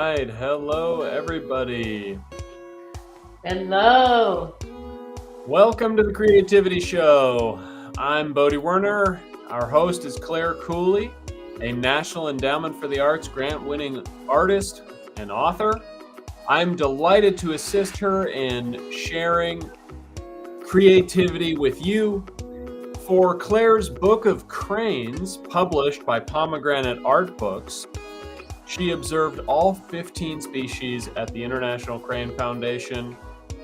right. Hello, everybody. Hello. Welcome to the Creativity Show. I'm Bodhi Werner. Our host is Claire Cooley, a National Endowment for the Arts grant-winning artist and author. I'm delighted to assist her in sharing creativity with you. For Claire's Book of Cranes, published by Pomegranate Art Books, she observed all 15 species at the International Crane Foundation.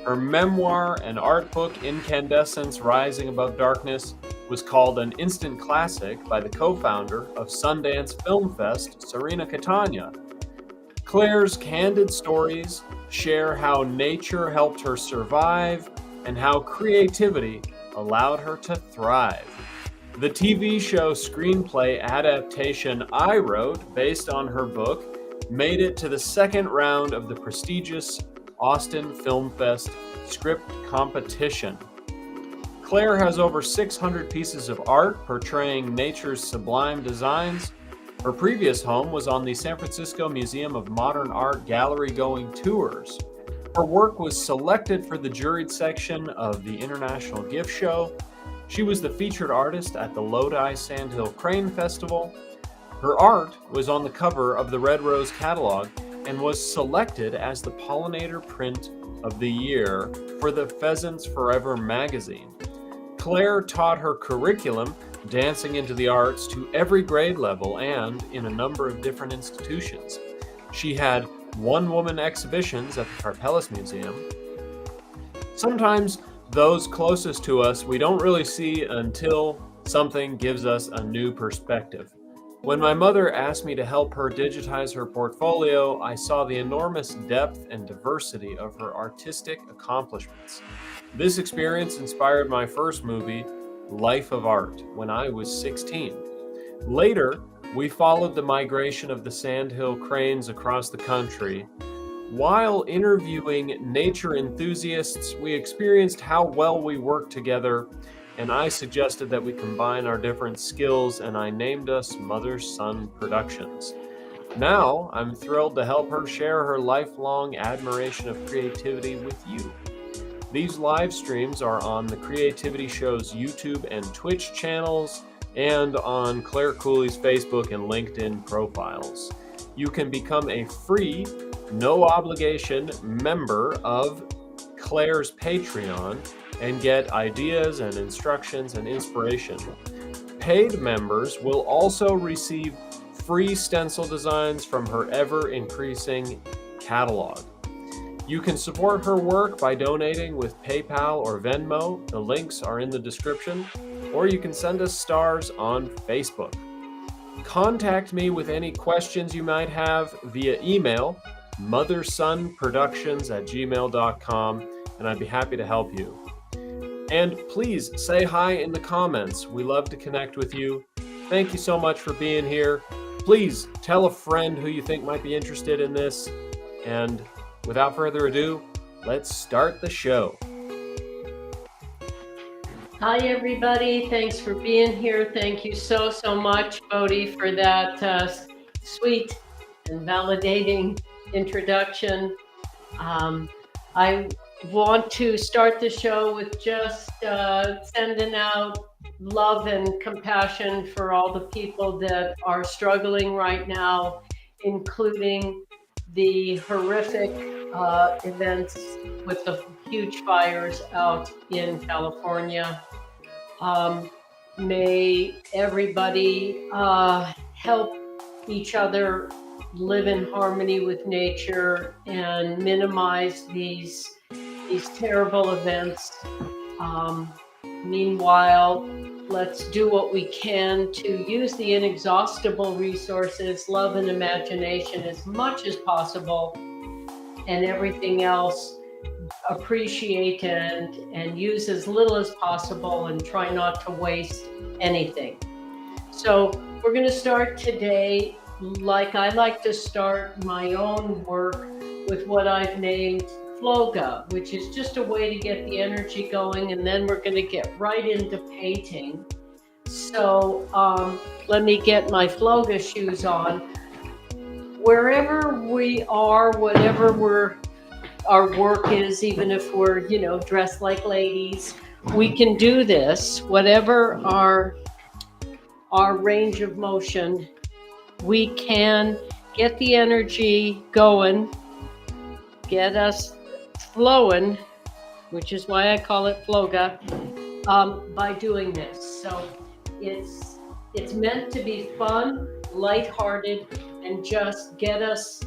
Her memoir and art book, Incandescence Rising Above Darkness, was called an instant classic by the co-founder of Sundance Film Fest, Serena Catania. Claire's candid stories share how nature helped her survive and how creativity allowed her to thrive. The TV show screenplay adaptation I wrote, based on her book, made it to the second round of the prestigious Austin Film Fest script competition. Claire has over 600 pieces of art portraying nature's sublime designs. Her previous home was on the San Francisco Museum of Modern Art gallery-going tours. Her work was selected for the juried section of the International Gift Show. She was the featured artist at the Lodi Sandhill Crane Festival. Her art was on the cover of the Red Rose catalog and was selected as the pollinator print of the year for the Pheasants Forever magazine. Claire taught her curriculum, Dancing into the Arts, to every grade level and in a number of different institutions. She had one-woman exhibitions at the Karpeles Museum. Sometimes those closest to us we don't really see until something gives us a new perspective. When my mother asked me to help her digitize her portfolio, I saw the enormous depth and diversity of her artistic accomplishments. This experience inspired my first movie, Life of Art, when I was 16. Later, we followed the migration of the Sandhill cranes across the country. While interviewing nature enthusiasts, we experienced how well we worked together, and I suggested that we combine our different skills, and I named us Mother-Son Productions. Now, I'm thrilled to help her share her lifelong admiration of creativity with you. These live streams are on the Creativity Show's YouTube and Twitch channels, and on Claire Cooley's Facebook and LinkedIn profiles. You can become a free, no-obligation member of Claire's Patreon and get ideas and instructions and inspiration. Paid members will also receive free stencil designs from her ever-increasing catalog. You can support her work by donating with PayPal or Venmo. The links are in the description. Or you can send us stars on Facebook. Contact me with any questions you might have via email, mothersonproductions@gmail.com, and I'd be happy to help you. And please say hi in the comments. We love to connect with you. Thank you so much for being here. Please tell a friend who you think might be interested in this. And without further ado, let's start the show. Hi, everybody. Thanks for being here. Thank you so much, Bodhi, for that sweet and validating introduction. I want to start the show with just sending out love and compassion for all the people that are struggling right now, including the horrific events with the huge fires out in California. May everybody help each other live in harmony with nature and minimize these terrible events. Meanwhile, let's do what we can to use the inexhaustible resources, love and imagination as much as possible, and everything else appreciate and use as little as possible, and try not to waste anything. So we're going to start today, like I like to start my own work, with what I've named Floga, which is just a way to get the energy going, and then we're going to get right into painting. So let me get my Floga shoes on. wherever we are, whatever our work is, even if we're, dressed like ladies, we can do this. Whatever our range of motion, we can get the energy going, get us flowing, which is why I call it floga, by doing this. So it's meant to be fun, lighthearted, and just get us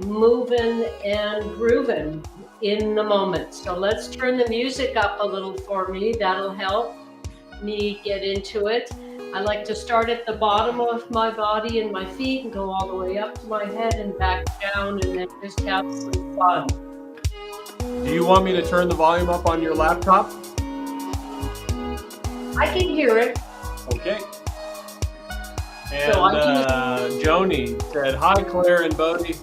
moving and grooving in the moment. So let's turn the music up a little for me. That'll help me get into it. I like to start at the bottom of my body and my feet and go all the way up to my head and back down, and then just have some fun. Do you want me to turn the volume up on your laptop? I can hear it. Okay. And So Joni said, hi, Claire and Bodhi.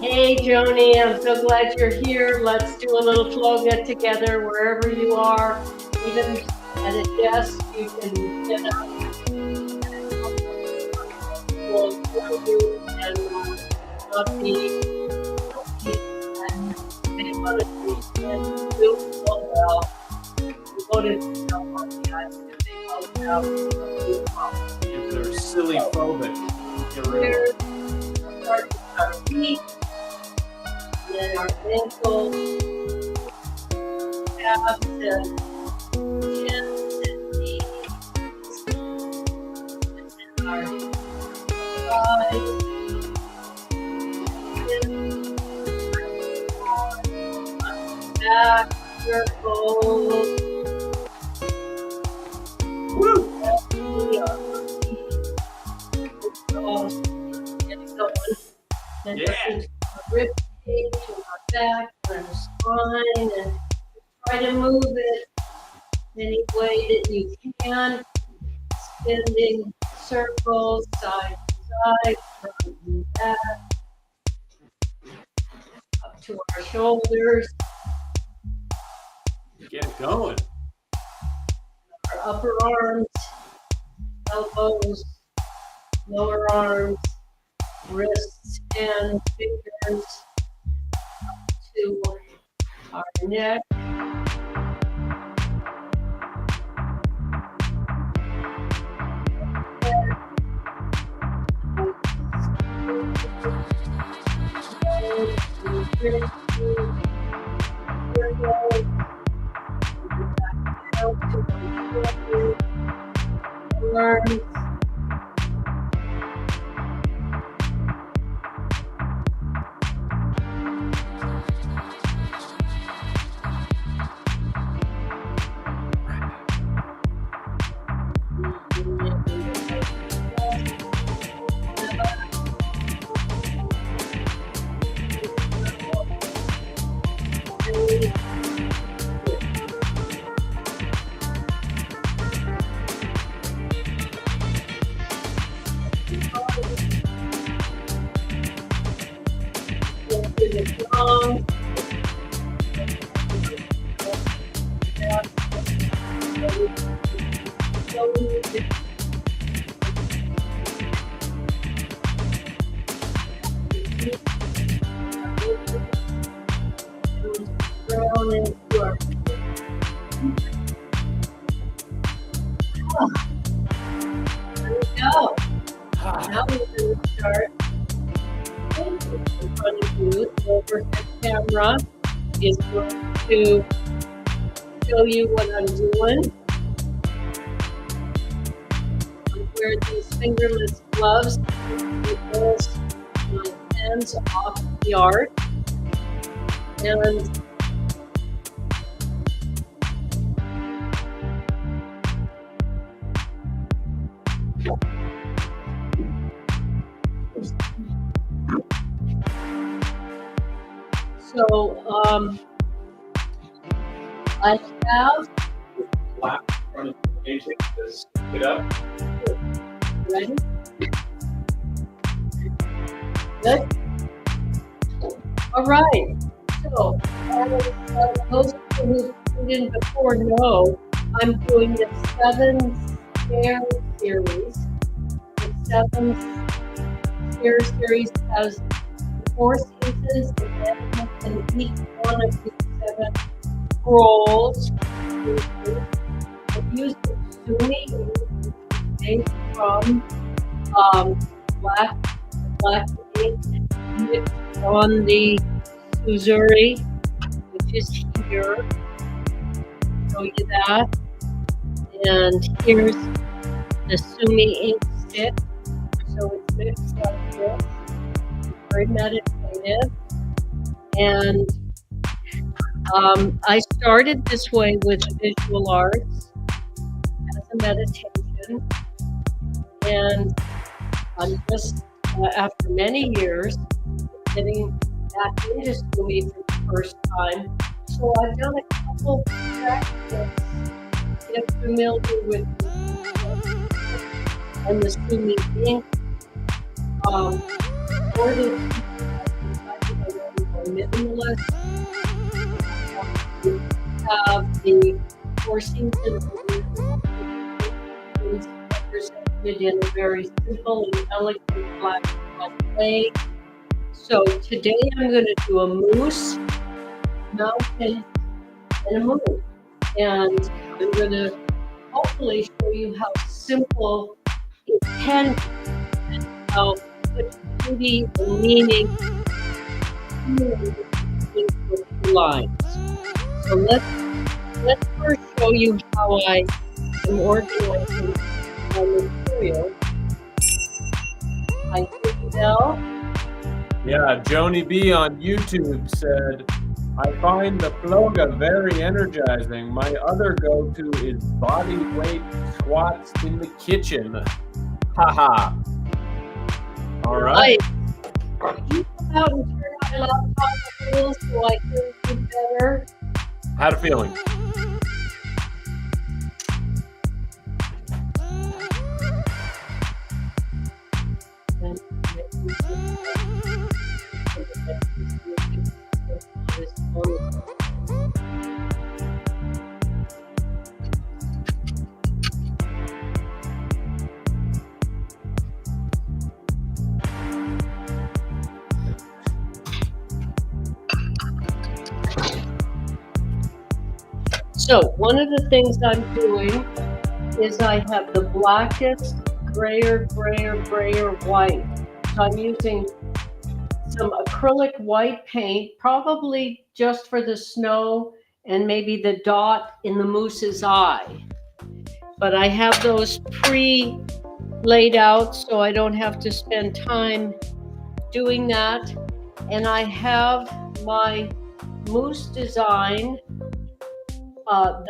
Hey, Joni, I'm so glad you're here. Let's do a little floga together wherever you are. Even at a desk, you can get up. We'll show you and not be and do so well. We voted on the eyes because they both have If they're silly phobic, get rid of them. Start with our feet, then our ankles, calves, and shins and knees, and our thighs. Back, circle. Woo! We are getting going. And Yeah. our rib cage and our back and our spine, and try to move it any way that you can. Spinning circles, side to side, front and back, up to our shoulders. Get it going. Our upper arms, elbows, lower arms, wrists, hands, fingers, up to our neck. Arms. Now we're going to start. In front of you, the overhead camera is going to show you what I'm doing. I wear these fingerless gloves to pull my hands off the art. And so I have Flap in front of the page. Just get up. ready. Good. All right. So as most people who've tuned in before know, I'm doing the 7 stair series. The 7 Care series has 4 seasons, and each one of these 7 scrolls. I've used the Sumi made from black ink mixed on the Uzuri, which is here. Show you that. And here's the Sumi ink stick. So it's mixed like this. It's very meditative. And I started this way with visual arts as a meditation. And I'm just, after many years, getting back into Sumi for the first time. So I've done a couple practices to get familiar with and the Sumi ink. For this, minimalist. Have the 4 seasons presented in a very simple and elegant black way. So today I'm going to do a moose, mountain, and a moon. And I'm going to hopefully show you how simple it can be and how much beauty and meaning in the lines. So let's first show you how I am organizing my material. I think now. Yeah, Joni B on YouTube said, I find the floga very energizing. My other go-to is body weight squats in the kitchen. Haha. All right. Could you come out and turn my laptop a little so I can do better? Had a feeling. So one of the things I'm doing is I have the blackest, grayer white. So I'm using some acrylic white paint, probably just for the snow and maybe the dot in the moose's eye. But I have those pre-laid out so I don't have to spend time doing that. And I have my moose design.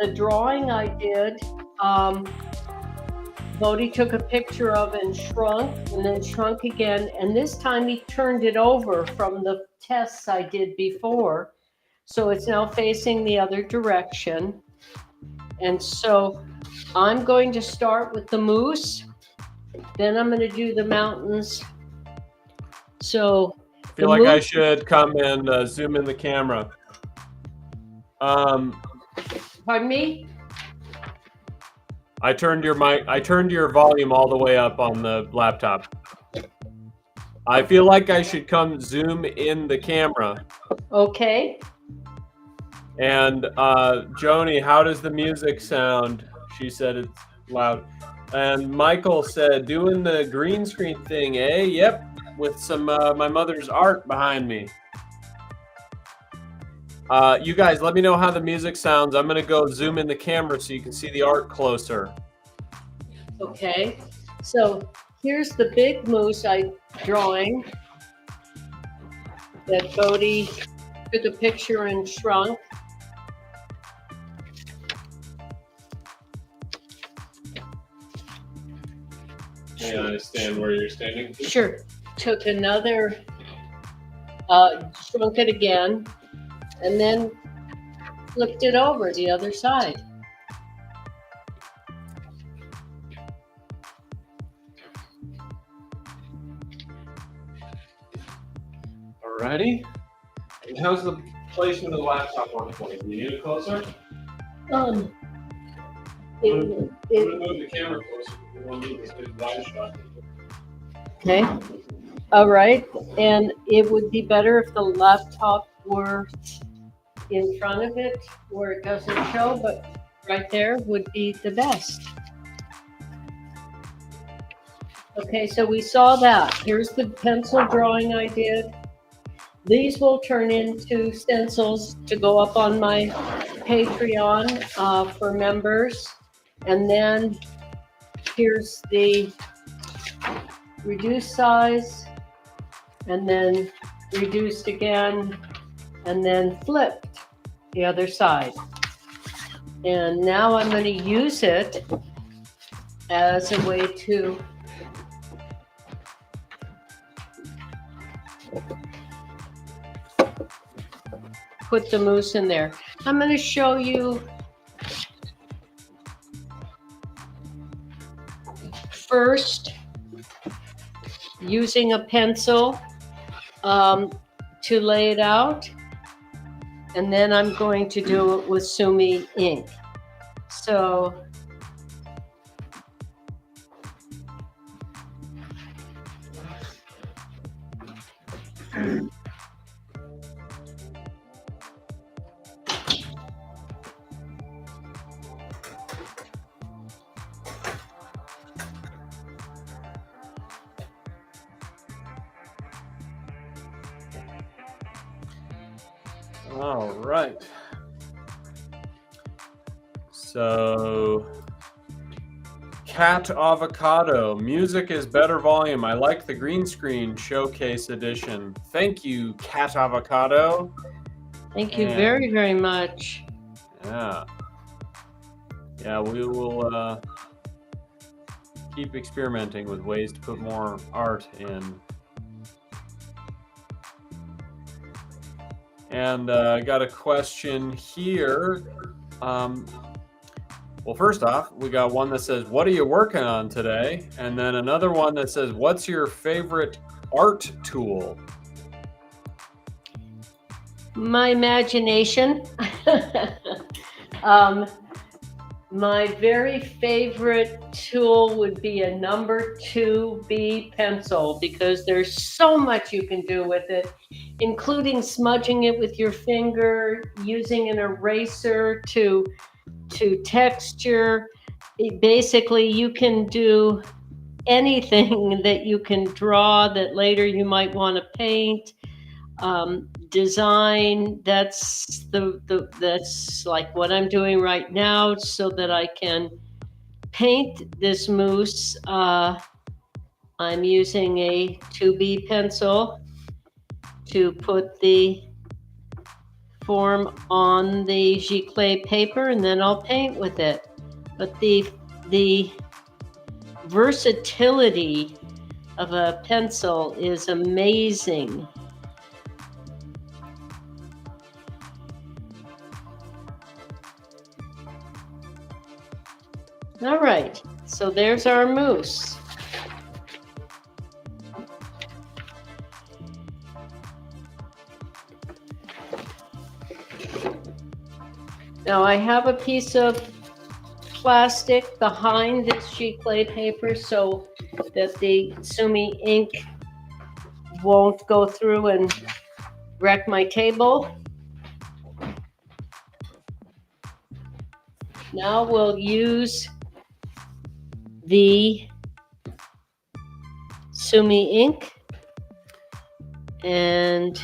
The drawing I did, Bodhi took a picture of and shrunk, and then shrunk again. And this time he turned it over from the tests I did before. So it's now facing the other direction. And so I'm going to start with the moose. Then I'm going to do the mountains. So I feel like I should come and zoom in the camera. Pardon me? I turned your volume all the way up on the laptop. I feel like I should come zoom in the camera. Okay. And Joni, how does the music sound? She said it's loud. And Michael said, doing the green screen thing, eh? Yep, with some my mother's art behind me. You guys, let me know how the music sounds. I'm gonna go zoom in the camera so you can see the art closer. Okay, so here's the big moose I'm drawing that Bodhi took a picture and shrunk. May I stand where you're standing? Sure. Took another, shrunk it again, and then flipped it over the other side. Alrighty. And how's the placement of the laptop on the point? Do you need it closer? It, I'm gonna move the camera closer. We want to move this big wide shot. okay. All right, and it would be better if the laptop were in front of it where it doesn't show, but right there would be the best. Okay, so we saw that. Here's the pencil drawing I did. These will turn into stencils to go up on my Patreon for members. And then here's the reduced size, and then reduced again, and then flipped the other side. And now I'm going to use it as a way to put the mousse in there. I'm going to show you first using a pencil to lay it out, and then I'm going to do it with Sumi ink. So All right. So, Cat Avocado, music is better volume. I like the green screen showcase edition. Thank you, Cat Avocado. thank you very, very much. Yeah. Yeah, we will keep experimenting with ways to put more art in. And I got a question here. Well, first off, we got one that says, what are you working on today? And then another one that says, what's your favorite art tool? My imagination. My very favorite tool would be a number 2B pencil, because there's so much you can do with it, including smudging it with your finger, using an eraser to texture. Basically, you can do anything that you can draw that later you might want to paint. Design, that's that's like what I'm doing right now, so that I can paint this mousse. I'm using a 2B pencil to put the form on the giclée paper, and then I'll paint with it. But the versatility of a pencil is amazing. All right, so there's our mousse. Now I have a piece of plastic behind this giclée paper so that the Sumi ink won't go through and wreck my table. Now we'll use the Sumi ink, and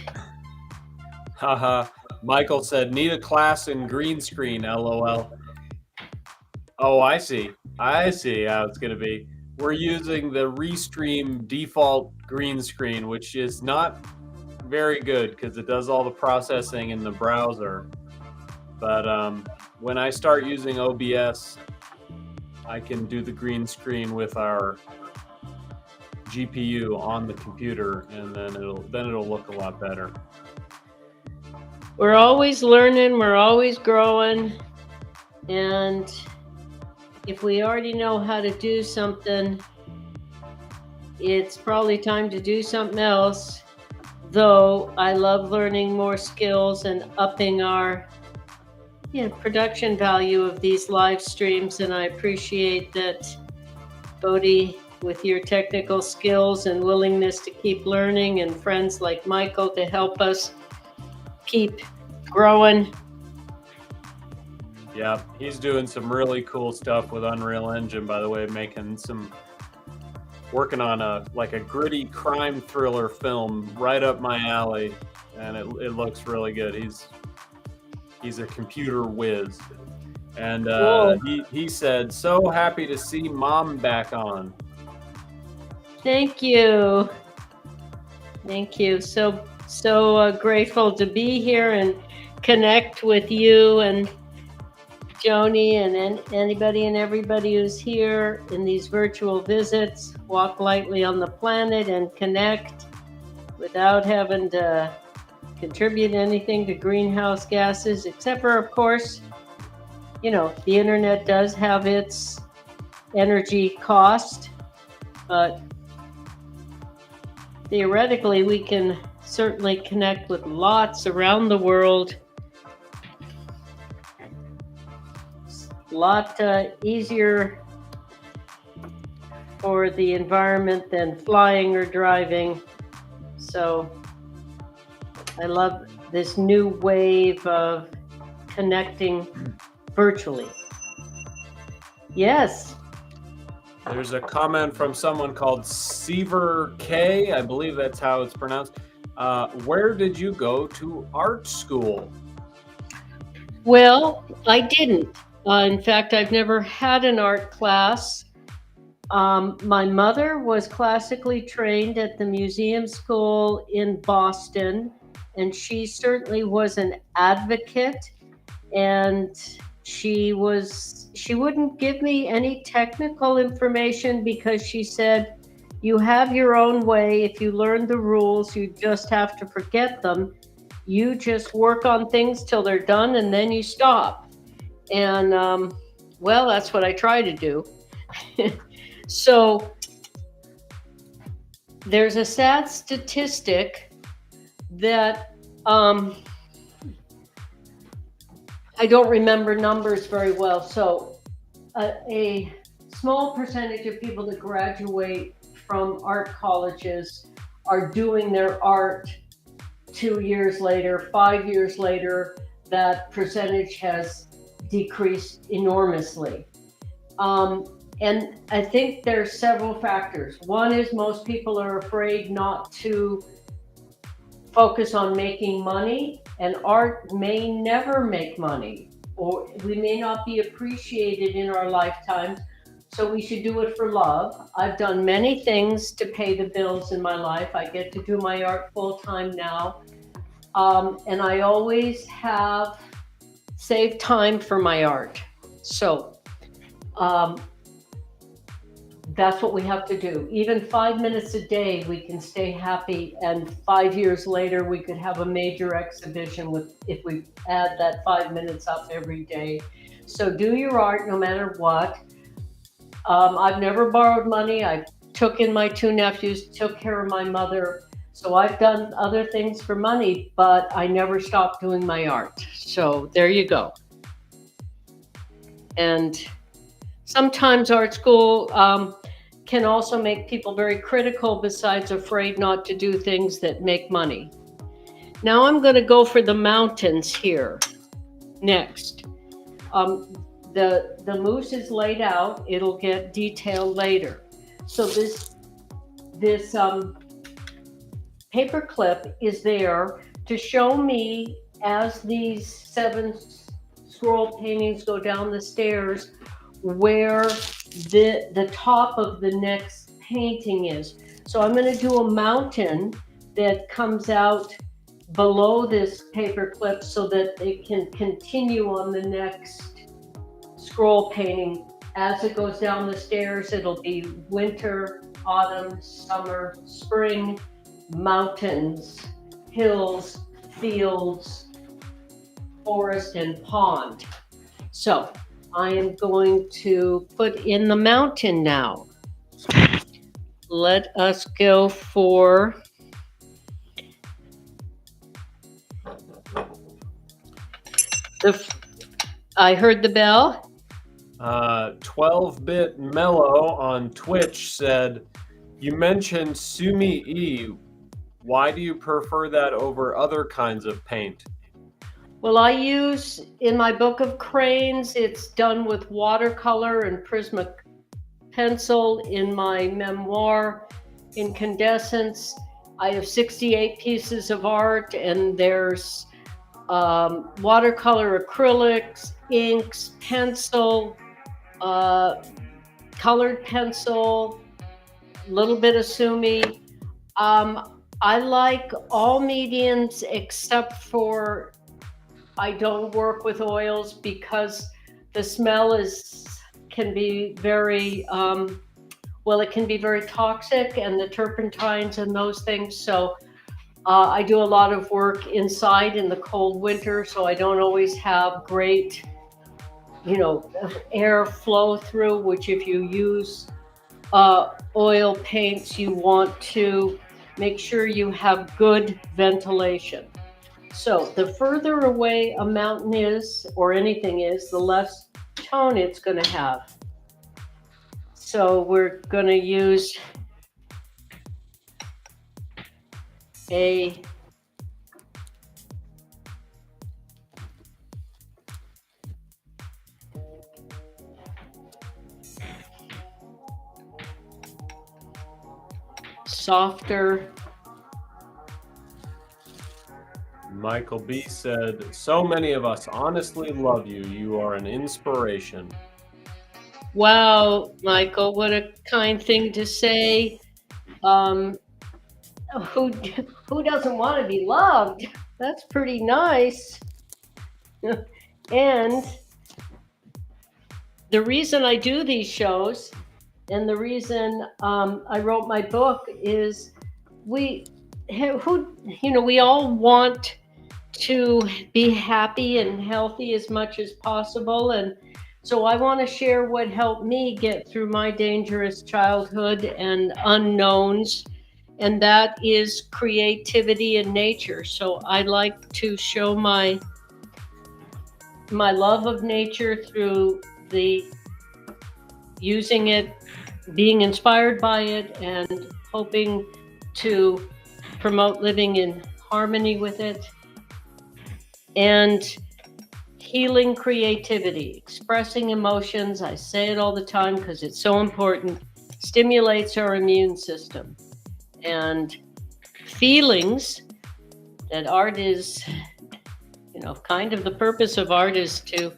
Haha. Michael said, need a class in green screen, LOL. Oh, I see. I see how it's going to be. We're using the Restream default green screen, which is not very good because it does all the processing in the browser. But when I start using OBS, I can do the green screen with our GPU on the computer, and then it'll look a lot better. we're always learning, we're always growing, and if we already know how to do something, it's probably time to do something else. Though I love learning more skills and upping our production value of these live streams, and I appreciate that Bodhi with your technical skills and willingness to keep learning, and friends like Michael to help us keep growing. Yeah, he's doing some really cool stuff with Unreal Engine, by the way, working on a gritty crime thriller film right up my alley, and it looks really good. He's a computer whiz. And Cool. he said, "So happy to see Mom back on." Thank you. Thank you. So grateful to be here and connect with you and Joni and anybody and everybody who's here in these virtual visits. Walk lightly on the planet and connect without having to contribute anything to greenhouse gases, except for, of course, you know, the internet does have its energy cost, but theoretically we can certainly connect with lots around the world. A lot easier for the environment than flying or driving. So I love this new wave of connecting virtually. Yes. There's a comment from someone called Seaver K. I believe that's how it's pronounced. Where did you go to art school? Well, I didn't. In fact, I've never had an art class. My mother was classically trained at the museum school in Boston, and she certainly was an advocate, and she wouldn't give me any technical information because she said, you have your own way. If you learn the rules, you just have to forget them. You just work on things till they're done and then you stop. And well, that's what I try to do. So there's a sad statistic that I don't remember numbers very well. So a small percentage of people that graduate from art colleges are doing their art 2 years later, 5 years later. That percentage has decreased enormously. And I think there's several factors. One is most people are afraid not to focus on making money, and art may never make money, or we may not be appreciated in our lifetimes. So we should do it for love. I've done many things to pay the bills in my life. I get to do my art full time now. And I always have saved time for my art. So that's what we have to do. Even 5 minutes a day, we can stay happy. And 5 years later, we could have a major exhibition if we add that 5 minutes up every day. So do your art no matter what. I've never borrowed money. I took in my 2 nephews, took care of my mother. So I've done other things for money, but I never stopped doing my art. So there you go. And sometimes art school can also make people very critical, besides afraid not to do things that make money. Now I'm going to go for the mountains here next. The moose is laid out. It'll get detailed later. So this paper clip is there to show me, as these 7 scroll paintings go down the stairs, where the top of the next painting is. So I'm going to do a mountain that comes out below this paper clip so that it can continue on the next scroll painting. As it goes down the stairs, it'll be winter, autumn, summer, spring, mountains, hills, fields, forest, and pond. So I am going to put in the mountain now. Let us go for I heard the bell. 12-bit Mellow on Twitch said, you mentioned Sumi E. Why do you prefer that over other kinds of paint? Well, I use, in my book of cranes, it's done with watercolor and Prisma pencil. In my memoir, Incandescence, I have 68 pieces of art, and there's watercolor, acrylics, inks, pencil, colored pencil, a little bit of Sumi. I like all mediums except for I don't work with oils because the smell can be very it can be very toxic, and the turpentines and those things. So I do a lot of work inside in the cold winter, so I don't always have great, air flow through, which if you use oil paints, you want to make sure you have good ventilation. So the further away a mountain is, or anything is, the less tone it's going to have. So we're going to use a softer. Michael B. said, so many of us honestly love you. You are an inspiration. Wow, Michael, what a kind thing to say. Who doesn't want to be loved? That's pretty nice. And the reason I do these shows and the reason I wrote my book is we all want to be happy and healthy as much as possible. And so I want to share what helped me get through my dangerous childhood and unknowns, and that is creativity in nature. So I like to show my love of nature through using it, being inspired by it, and hoping to promote living in harmony with it, and healing creativity, expressing emotions. I say it all the time because it's so important. Stimulates our immune system. And feelings, that art is, kind of the purpose of art is to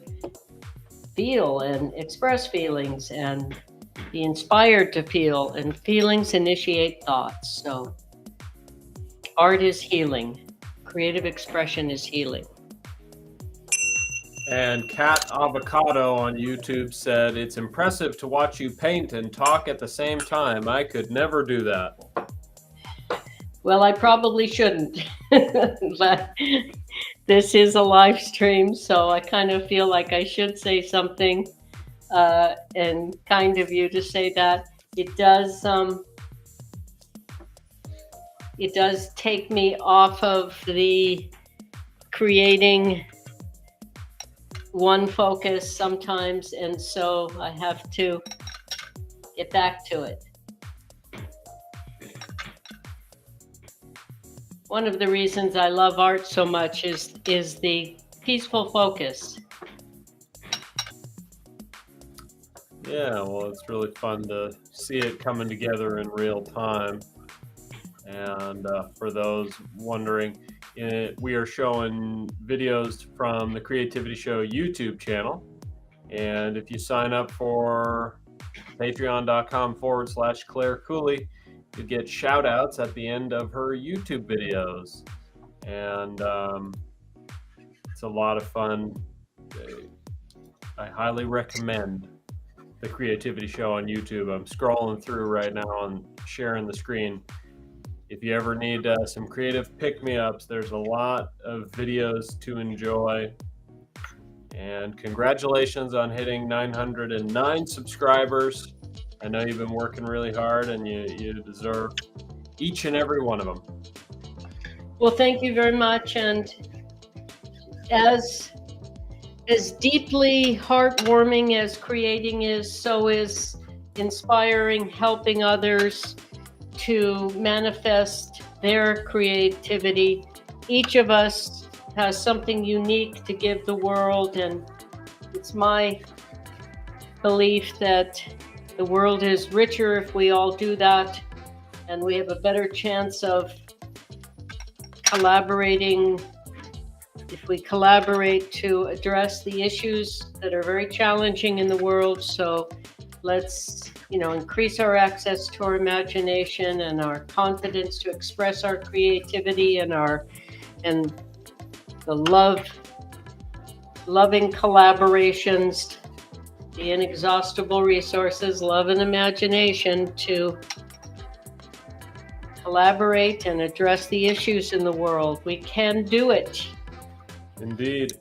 feel and express feelings and be inspired to feel, and feelings initiate thoughts. So art is healing. Creative expression is healing. And Cat Avocado on YouTube said, it's impressive to watch you paint and talk at the same time. I could never do that. Well, I probably shouldn't. But this is a live stream, so I kind of feel like I should say something, and kind of you to say that. It does take me off of the creating one focus sometimes, and so I have to get back to it. One of the reasons I love art so much is the peaceful focus. Yeah, well, it's really fun to see it coming together in real time. And for those wondering, we are showing videos from the Creativity Show YouTube channel. And if you sign up for patreon.com/Clare Cooley, you get shout outs at the end of her YouTube videos. And it's a lot of fun. I highly recommend the Creativity Show on YouTube. I'm scrolling through right now and sharing the screen. If you ever need some creative pick-me-ups, there's a lot of videos to enjoy. And congratulations on hitting 909 subscribers. I know you've been working really hard, and you deserve each and every one of them. Well, thank you very much. And as As deeply heartwarming as creating is, so is inspiring, helping others to manifest their creativity. Each of us has something unique to give the world, and it's my belief that the world is richer if we all do that, and we have a better chance of collaborating if we collaborate to address the issues that are very challenging in the world. So let's, increase our access to our imagination and our confidence to express our creativity and the loving collaborations, the inexhaustible resources, love and imagination to collaborate and address the issues in the world. We can do it. Indeed.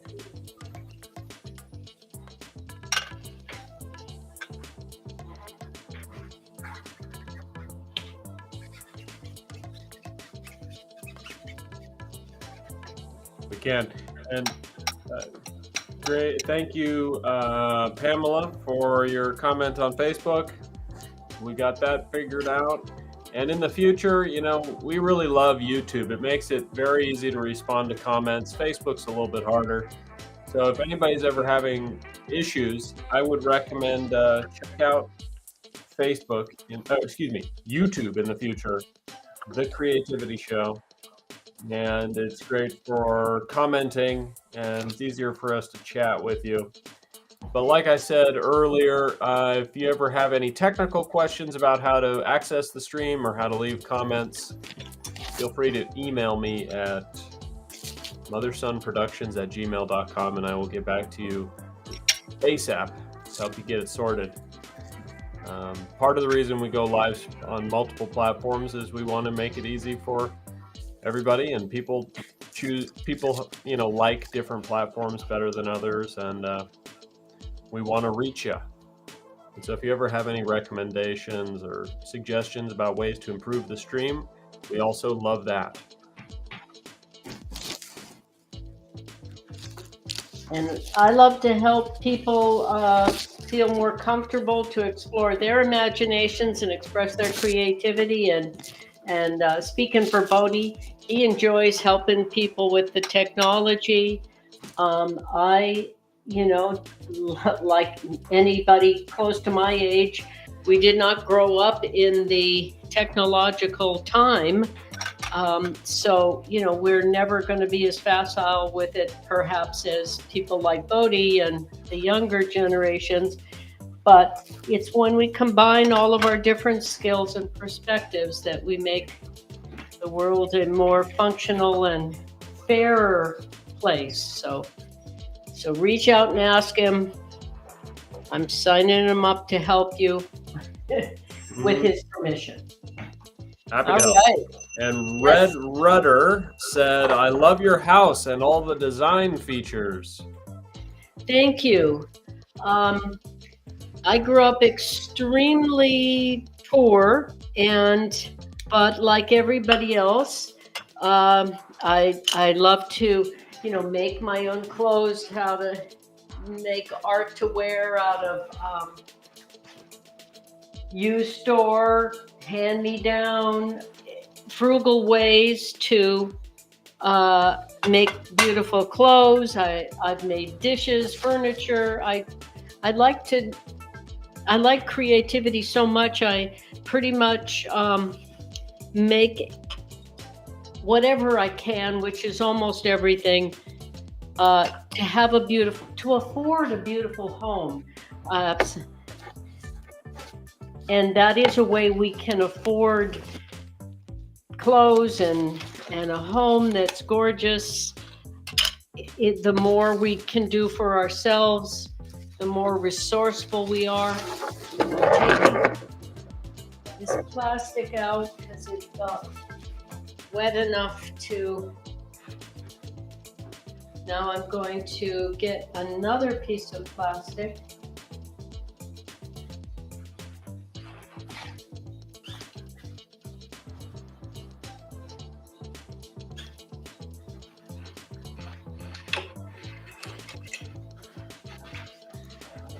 We can. And great. Thank you, Pamela, for your comment on Facebook. We got that figured out. And in the future, we really love YouTube. It makes it very easy to respond to comments. Facebook's a little bit harder. So if anybody's ever having issues, I would recommend check out YouTube in the future, The Creativity Show. And it's great for commenting, and it's easier for us to chat with you. But like I said earlier, if you ever have any technical questions about how to access the stream or how to leave comments, feel free to email me at mothersonproductions@gmail.com, and I will get back to you ASAP to help you get it sorted. Part of the reason we go live on multiple platforms is we want to make it easy for everybody, and people like different platforms better than others, and we want to reach you. And so if you ever have any recommendations or suggestions about ways to improve the stream, we also love that. And I love to help people feel more comfortable to explore their imaginations and express their creativity. And speaking for Bodhi, he enjoys helping people with the technology. Like anybody close to my age, we did not grow up in the technological time. So, we're never going to be as facile with it, perhaps, as people like Bodhi and the younger generations. But it's when we combine all of our different skills and perspectives that we make the world a more functional and fairer place. So reach out and ask him. I'm signing him up to help you with his permission. Happy to help. Right. And Red Rudder said, I love your house and all the design features. Thank you. I grew up extremely poor, but like everybody else, I love to, make my own clothes, how to make art to wear out of used store, hand-me-down, frugal ways to make beautiful clothes. I've made dishes, furniture. I like creativity so much. I pretty much make whatever I can, which is almost everything, to afford a beautiful home. And that is a way we can afford clothes and a home that's gorgeous. The more we can do for ourselves, the more resourceful we are. I'm taking this plastic out because it got wet enough to. Now I'm going to get another piece of plastic.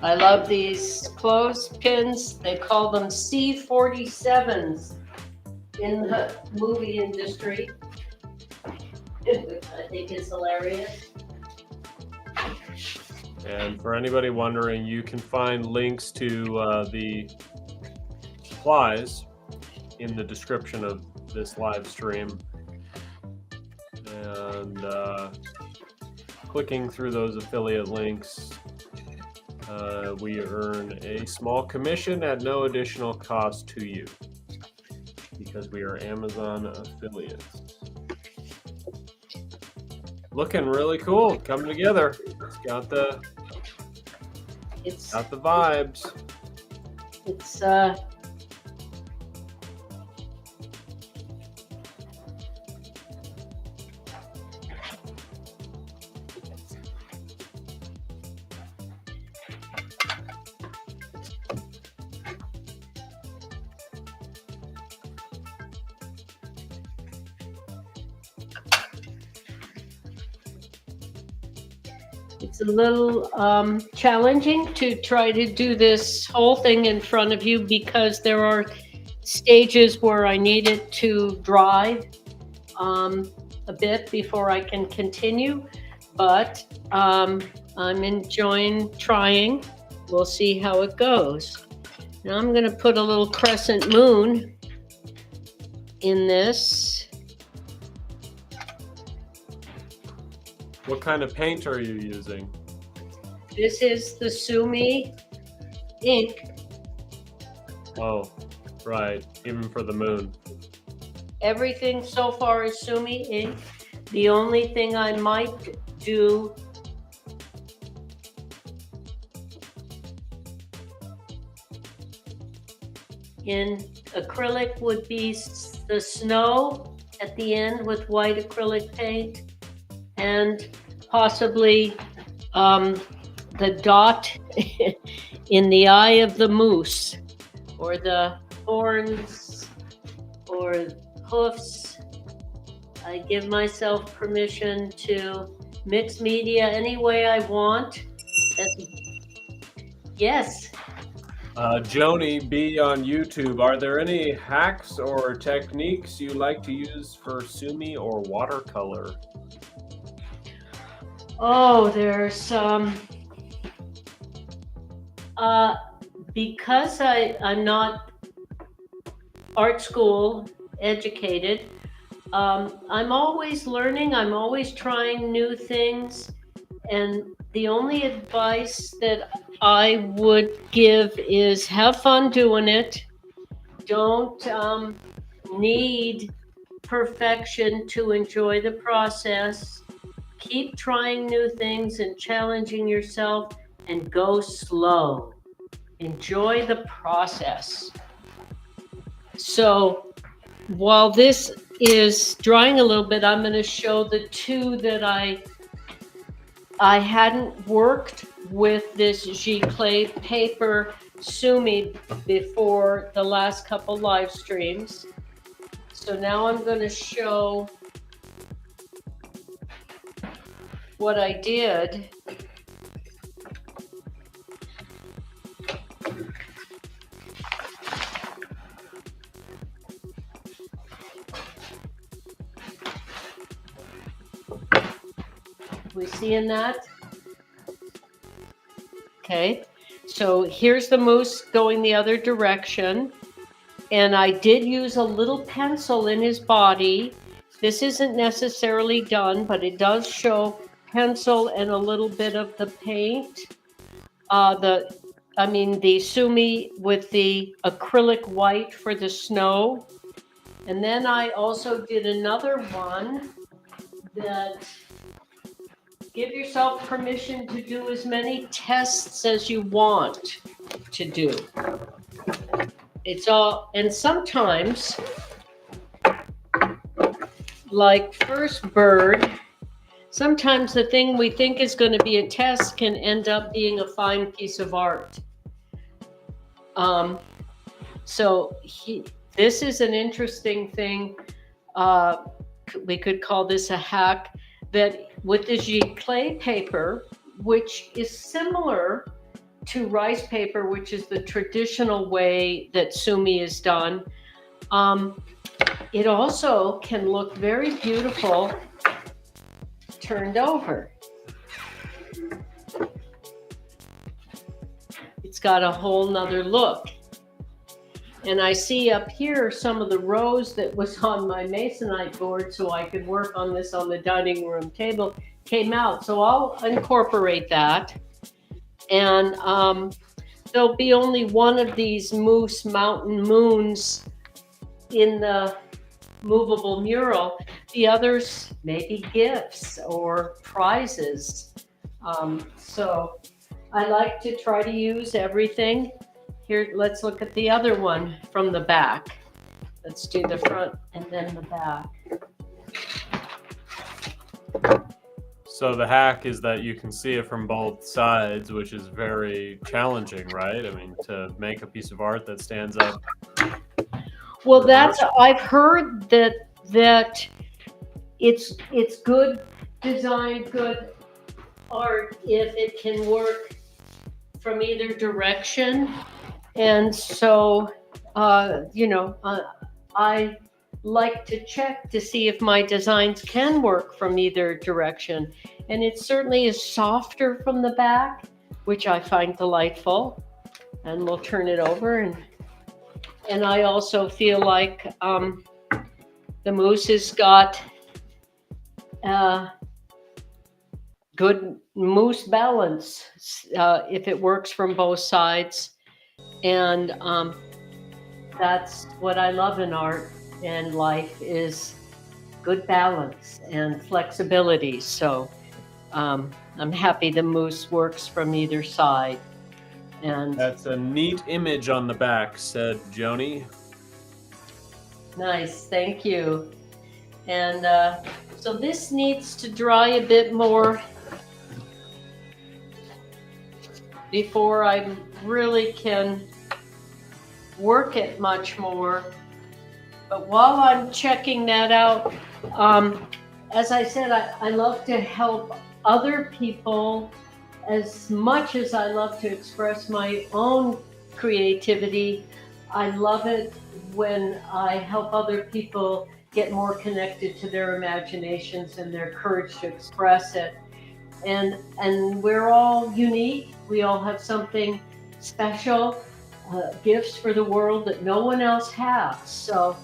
I love these clothespins. They call them C-47s in the movie industry, which I think is hilarious. And for anybody wondering, you can find links to the supplies in the description of this live stream. And clicking through those affiliate links, we earn a small commission at no additional cost to you because we are Amazon affiliates. Looking really cool, coming together. It's got the vibes. It's a little challenging to try to do this whole thing in front of you because there are stages where I need it to dry a bit before I can continue, but I'm enjoying trying. We'll see how it goes. Now I'm going to put a little crescent moon in this. What kind of paint are you using? This is the Sumi Ink. Oh, right. Even for the moon. Everything so far is Sumi Ink. The only thing I might do in acrylic would be the snow at the end with white acrylic paint, and possibly the dot in the eye of the moose, or the horns, or hoofs. I give myself permission to mix media any way I want. Yes. Joni B on YouTube, are there any hacks or techniques you like to use for Sumi or watercolor? Oh, there's because I'm not art school educated, I'm always learning, I'm always trying new things, and the only advice that I would give is have fun doing it. Don't need perfection to enjoy the process. Keep trying new things and challenging yourself, and go slow. Enjoy the process. So while this is drying a little bit, I'm going to show the two that I hadn't worked with this giclée paper Sumi before the last couple live streams. So now I'm going to show what I did. We seeing that? Okay, so here's the moose going the other direction. And I did use a little pencil in his body. This isn't necessarily done, but it does show pencil and a little bit of the paint. The Sumi with the acrylic white for the snow. And then I also did another one that give yourself permission to do as many tests as you want to do. It's all, and sometimes, like first bird, sometimes the thing we think is going to be a test can end up being a fine piece of art. This is an interesting thing. We could call this a hack, that with the giclée paper, which is similar to rice paper, which is the traditional way that Sumi is done, it also can look very beautiful turned over. It's got a whole nother look. And I see up here some of the rows that was on my masonite board so I could work on this on the dining room table came out. So I'll incorporate that. And there'll be only one of these moose mountain moons in the movable mural. The others may be gifts or prizes. So I like to try to use everything. Here, let's look at the other one from the back. Let's do the front and then the back. So the hack is that you can see it from both sides, which is very challenging, right? I mean, to make a piece of art that stands up. Well, I've heard that it's good design, good art if it can work from either direction. And so, I like to check to see if my designs can work from either direction. And it certainly is softer from the back, which I find delightful. And we'll turn it over. And I also feel like the moose has got good moose balance if it works from both sides. And that's what I love in art and life is good balance and flexibility. So I'm happy the moose works from either side. And that's a neat image on the back, said Joni. Nice, thank you. And so this needs to dry a bit more before I really can work it much more. But while I'm checking that out, as I said, I love to help other people as much as I love to express my own creativity. I love it when I help other people get more connected to their imaginations and their courage to express it. And we're all unique. We all have something special, gifts for the world that no one else has. So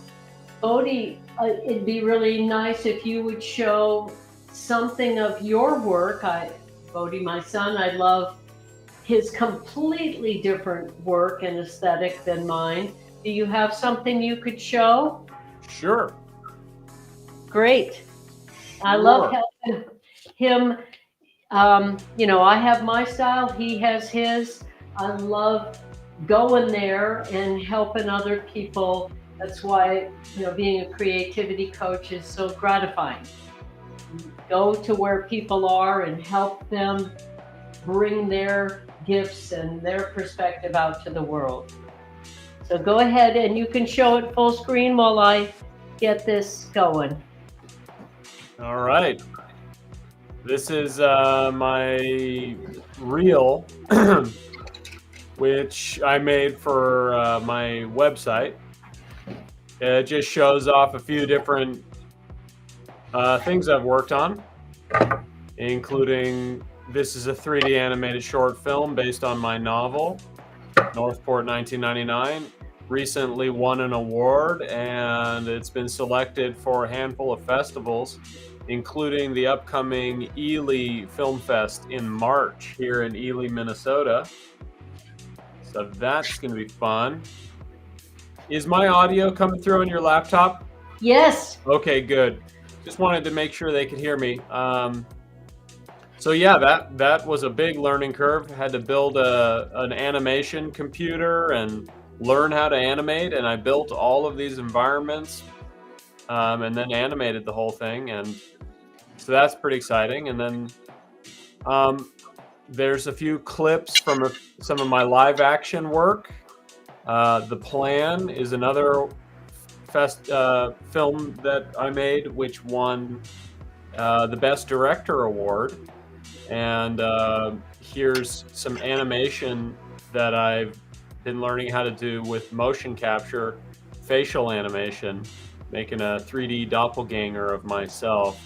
Bodhi, it'd be really nice if you would show something of your work. Bodhi, my son, I love his completely different work and aesthetic than mine. Do you have something you could show? Sure. Great. I love helping him. I have my style, he has his. I love going there and helping other people. That's why, being a creativity coach is so gratifying. Go to where people are and help them bring their gifts and their perspective out to the world. So go ahead and you can show it full screen while I get this going. All right. This is my reel, which I made for my website. It just shows off a few different things I've worked on, including this is a 3D animated short film based on my novel, Northport 1999. Recently won an award, and it's been selected for a handful of festivals, including the upcoming Ely Film Fest in March here in Ely, Minnesota. So that's going to be fun. Is my audio coming through on your laptop? Yes. Okay, good. Just wanted to make sure they could hear me. So yeah, that was a big learning curve. Had to build an animation computer and learn how to animate, and I built all of these environments and then animated the whole thing, and so that's pretty exciting. And then there's a few clips from some of my live action work. The Plan is another film that I made, which won the Best Director Award. And here's some animation that I've been learning how to do with motion capture, facial animation, making a 3D doppelganger of myself.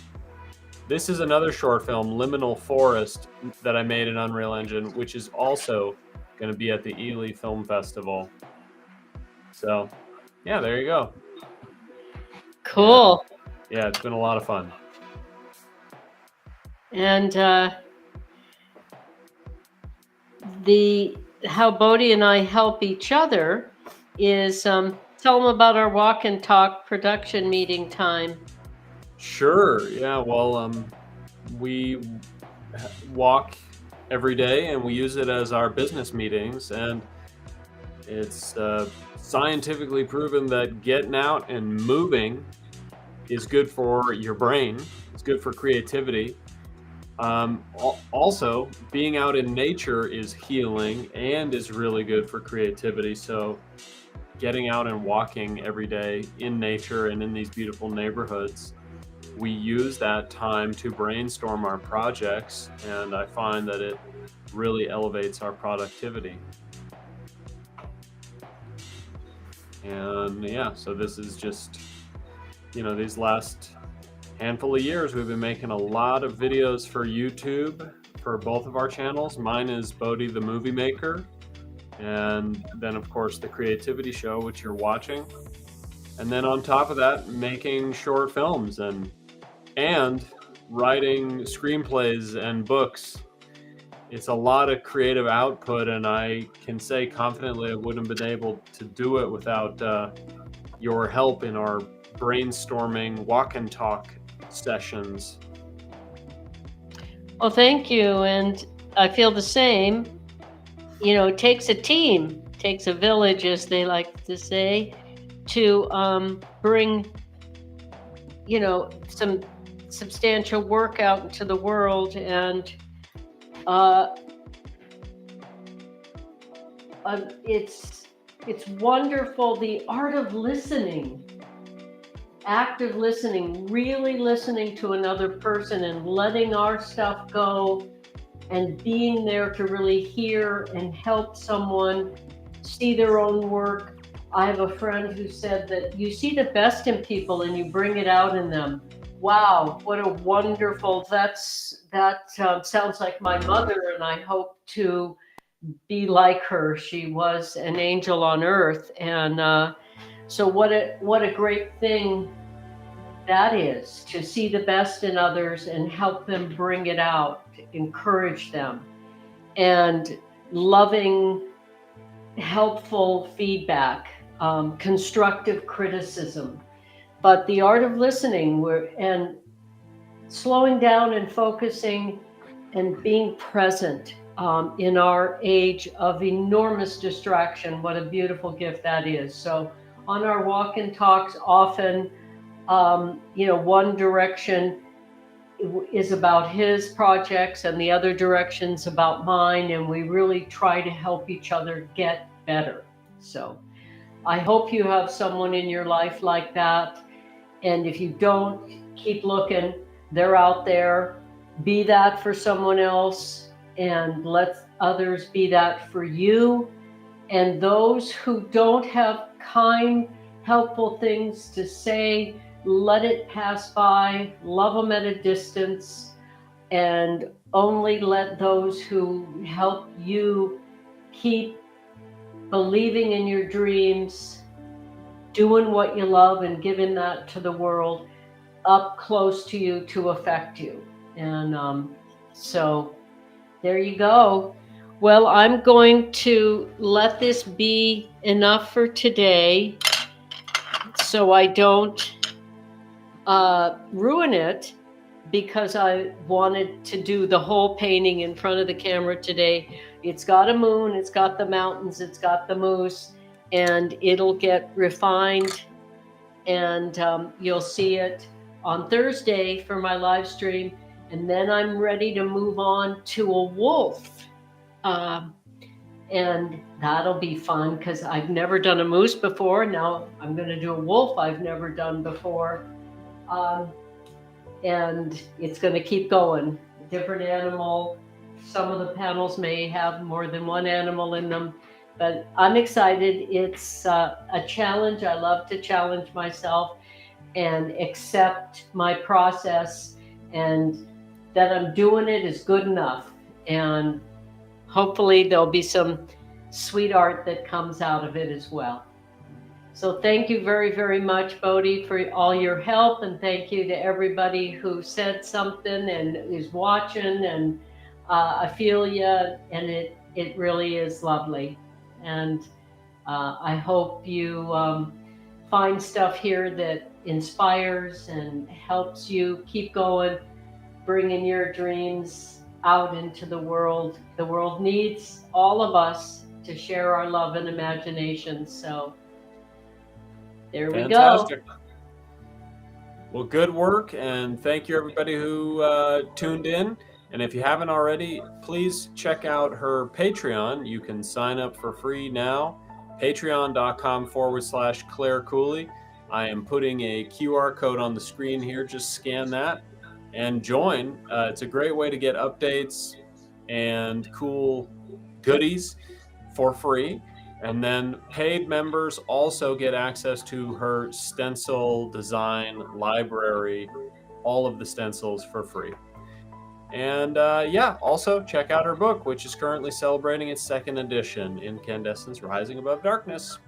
This is another short film, Liminal Forest, that I made in Unreal Engine, which is also going to be at the Ely Film Festival. So, yeah, there you go. Cool. Yeah, it's been a lot of fun. And how Bodhi and I help each other is tell them about our walk and talk production meeting time. Sure. Yeah. Well, we walk every day and we use it as our business meetings, and it's scientifically proven that getting out and moving is good for your brain. It's good for creativity. Also, being out in nature is healing and is really good for creativity. So getting out and walking every day in nature and in these beautiful neighborhoods, we use that time to brainstorm our projects, and I find that it really elevates our productivity. And yeah, so this is just, these last handful of years, we've been making a lot of videos for YouTube for both of our channels. Mine is Bodhi the Movie Maker, and then of course the Creativity Show, which you're watching. And then on top of that, making short films and writing screenplays and books. It's a lot of creative output, and I can say confidently I wouldn't have been able to do it without your help in our brainstorming walk and talk sessions. Well, thank you. And I feel the same. It takes a team, takes a village, as they like to say, to bring, some substantial work out into the world. And it's wonderful. The art of listening, active listening, really listening to another person and letting our stuff go and being there to really hear and help someone see their own work. I have a friend who said that you see the best in people and you bring it out in them. Wow, what a wonderful, that sounds like my mother, and I hope to be like her. She was an angel on earth. And so what a great thing that is, to see the best in others and help them bring it out, encourage them, and loving, helpful feedback, constructive criticism. But the art of listening and slowing down and focusing and being present in our age of enormous distraction, what a beautiful gift that is. So on our walk and talks, often, one direction is about his projects and the other direction's about mine, and we really try to help each other get better. So I hope you have someone in your life like that. And if you don't, keep looking. They're out there. Be that for someone else, and let others be that for you. And those who don't have kind, helpful things to say, let it pass by. Love them at a distance, and only let those who help you keep believing in your dreams, doing what you love and giving that to the world, up close to you to affect you. And so there you go. Well, I'm going to let this be enough for today so I don't ruin it, because I wanted to do the whole painting in front of the camera today. It's got a moon, it's got the mountains, it's got the moose, and it'll get refined, and you'll see it on Thursday for my live stream. And then I'm ready to move on to a wolf. And that'll be fun, because I've never done a moose before. Now I'm going to do a wolf I've never done before. And it's going to keep going. different animal. Some of the panels may have more than one animal in them, but I'm excited. It's a challenge. I love to challenge myself and accept my process, and that I'm doing it is good enough. And hopefully there'll be some sweet art that comes out of it as well. So thank you very, very much, Bodhi, for all your help. And thank you to everybody who said something and is watching. And I feel you, and it really is lovely. And I hope you find stuff here that inspires and helps you keep going, bringing your dreams out into the world. The world needs all of us to share our love and imagination. So there we Fantastic. go. Well, good work, and thank you everybody who tuned in. And if you haven't already, please check out her Patreon. You can sign up for free now, patreon.com/Clare Cooley. I am putting a QR code on the screen here. Just scan that and join. It's a great way to get updates and cool goodies for free. And then paid members also get access to her stencil design library, all of the stencils for free. And yeah, also check out her book, which is currently celebrating its 2nd edition, Incandescence Rising Above Darkness.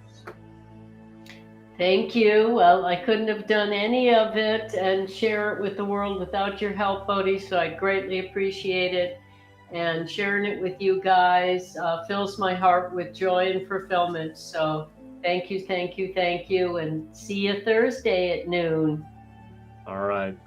Thank you. Well, I couldn't have done any of it and share it with the world without your help, Bodhi, so I greatly appreciate it. And sharing it with you guys fills my heart with joy and fulfillment. So thank you, thank you, thank you. And see you Thursday at noon. All right.